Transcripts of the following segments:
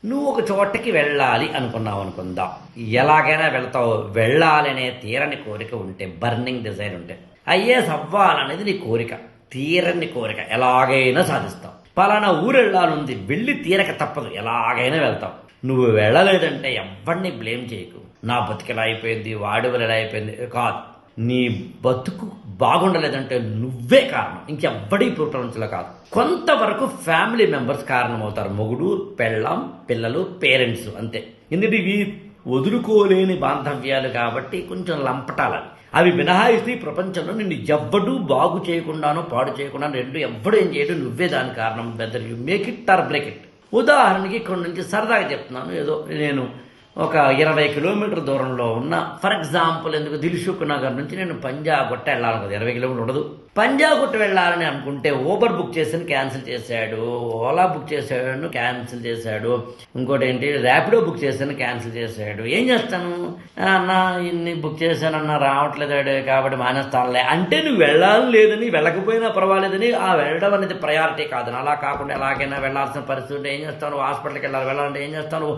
నువ్వు ఒక చోటకి వెళ్ళాలి అనుకున్నావు అనుకుందాం. ఎలాగైనా వెళ్తావు. వెళ్ళాలనే తీరని కోరిక ఉంటే, బర్నింగ్ డిజైర్ ఉంటే, ఐఏఎస్ అవ్వాలనేది నీ కోరిక, తీరని కోరిక, ఎలాగైనా సాధిస్తావు. పలానా ఊరు వెళ్ళాలంది, వెళ్ళి తీరక తప్పదు, ఎలాగైనా వెళ్తావు. నువ్వు వెళ్ళలేదంటే ఎవరిని బ్లేమ్ చేయకు. నా బతుకు ఎలా అయిపోయింది, వాడి వల్ల ఎలా అయిపోయింది కాదు. నీ బతుకు బాగుండలేదంటే నువ్వే కారణం, ఇంకెవ్వడీ ప్రపంచంలో కాదు. కొంతవరకు ఫ్యామిలీ మెంబర్స్ కారణమవుతారు, మొగుడు, పెళ్ళాం, పిల్లలు, పేరెంట్స్, అంతే. ఎందుకంటే ఇవి వదులుకోలేని బాంధవ్యాలు కాబట్టి కొంచెం లంపటాలని. అవి మినహాయిస్తే ఈ ప్రపంచంలో నిన్ను ఎవ్వడూ బాగు చేయకుండానో పాడు చేయకుండా రెండు ఎవ్వడు ఏం చేయడం, నువ్వే దాని కారణం. Whether you make it or break it. ఉదాహరణకి ఇక్కడ నుంచి సరదాగా చెప్తున్నాను. ఏదో నేను ఒక 20 కిలోమీటర్ దూరంలో ఉన్న, ఫర్ ఎగ్జాంపుల్ ఎందుకు, దిల్సుఖ్ నగర్ నుంచి నేను పంజాగుట్ట వెళ్ళాలి కదా, 20 కిలోమీటర్లు ఉండదు. పంజాగుట్ట వెళ్ళాలని అనుకుంటే ఊబర్ బుక్ చేసాను, క్యాన్సిల్ చేశాడు. ఓలా బుక్ చేశాడు, క్యాన్సిల్ చేశాడు. ఇంకోటి ఏంటి, ర్యాపిడో బుక్ చేశాను, క్యాన్సిల్ చేశాడు. ఏం చేస్తాను అన్న, ఇన్ని బుక్ చేశానన్నా రావట్లేదు కాబట్టి మానేస్తానులే అంటే, నువ్వు వెళ్ళాలని లేదని, వెళ్ళకపోయినా పర్వాలేదని, ఆ వెళ్ళడం అనేది ప్రయారిటీ కాదు. అలా కాకుండా ఎలాగైనా వెళ్ళాల్సిన పరిస్థితి ఉంటే ఏం చేస్తాను, హాస్పిటల్కి వెళ్ళాలంటే ఏం చేస్తాను,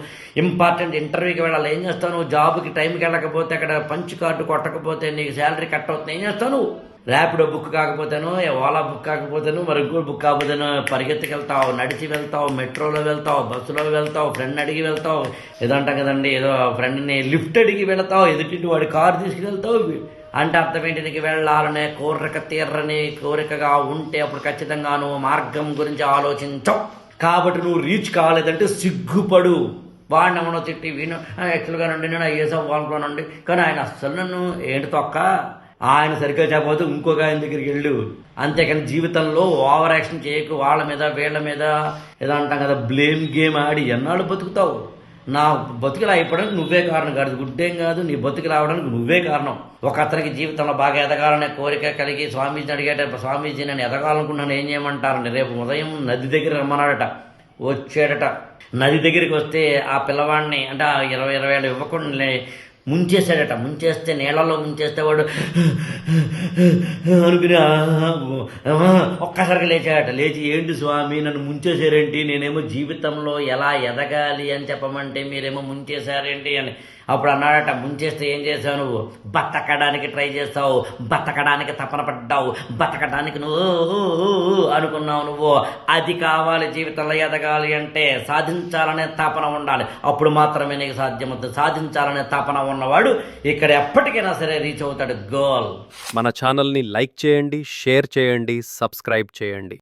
ఇంపార్టెంట్ ఇంటర్వ్యూకి వెళ్ళాలి ఏం చేస్తాను, జాబ్కి టైంకి వెళ్ళకపోతే, అక్కడ పంచ్ కార్డు కొట్టకపోతే నీకు శాలరీ కట్ అవుతుంది ఏం చేస్తాను, ర్యాపిడో బుక్ కాకపోతేనో, ఓలా బుక్ కాకపోతేనో, మరి ఇంకో బుక్ కాకపోతేనో పరిగెత్తుకు వెళ్తావు, నడిచి వెళ్తావు, మెట్రోలో వెళ్తావు, బస్సులో వెళ్తావు, ఫ్రెండ్ అడిగి వెళ్తావు, ఏదంటాం కదండి, ఏదో ఫ్రెండ్ని లిఫ్ట్ అడిగి వెళ్తావు, ఎదుటి వాడి కారు తీసుకువెళ్తావు. అంటే అర్థం ఏంటి, నీకు వెళ్ళాలనే కోరిక తీర్రని కోరికగా ఉంటే అప్పుడు ఖచ్చితంగా నువ్వు మార్గం గురించి ఆలోచించవు. కాబట్టి నువ్వు రీచ్ కాలేదంటే సిగ్గుపడు. వాడిని ఏమన్నా తిట్టి, వీణు యాక్చువల్గా నుండి నేను ఐఏఎస్ అవ్వాలనుకోనండి, కానీ ఆయన అస్సలు నన్ను ఏంటి తొక్క, ఆయన సరిగ్గా చెప్పబోతే ఇంకొక ఆయన దగ్గరికి వెళ్ళు. అంతేకాని జీవితంలో ఓవర్ యాక్షన్ చేయకు. వాళ్ళ మీద వీళ్ళ మీద ఏదో అంటాం కదా, బ్లేమ్ గేమ్ ఆడి ఎన్నాళ్ళు బతుకుతావు. నా బతుకులు అయిపోవడానికి నువ్వే కారణం కాదు, గుడ్డేం కాదు, నీ బతుకులు రావడానికి నువ్వే కారణం. ఒక అతనికి జీవితంలో బాగా ఎదగాలనే కోరిక కలిగి స్వామీజీని అడిగేట, స్వామీజీ నేను ఎదగాలనుకున్నాను ఏం చేయమంటారండి, రేపు ఉదయం నది దగ్గర రమ్మన్నాడట. వచ్చాడట, నది దగ్గరికి వస్తే ఆ పిల్లవాడిని, అంటే ఆ 20 ఏళ్ళ యువకుడిని ముంచేశాడట. ముంచేస్తే, నీళ్ళలో ముంచేస్తే వాడు అనుకుని ఒక్కసారిగా లేచాడట. లేచి, ఏంటి స్వామి నన్ను ముంచేశారేంటి, నేనేమో జీవితంలో ఎలా ఎదగాలి అని చెప్పమంటే మీరేమో ముంచేశారేంటి అని. అప్పుడు అన్నాడట, ముంచేస్తే ఏం చేసావు నువ్వు, బతకడానికి ట్రై చేస్తావు, బతకడానికి తపన పడ్డావు, బతకడానికి నువ్వు అనుకున్నావు. నువ్వు అది కావాలి, జీవితంలో ఎదగాలి అంటే సాధించాలనే తపన ఉండాలి, అప్పుడు మాత్రమే నీకు సాధ్యమవుతుంది. సాధించాలనే తపన ఉన్నవాడు ఇక్కడ ఎప్పటికైనా సరే రీచ్ అవుతాడు గోల్. మన ఛానల్ని లైక్ చేయండి, షేర్ చేయండి, సబ్స్క్రైబ్ చేయండి.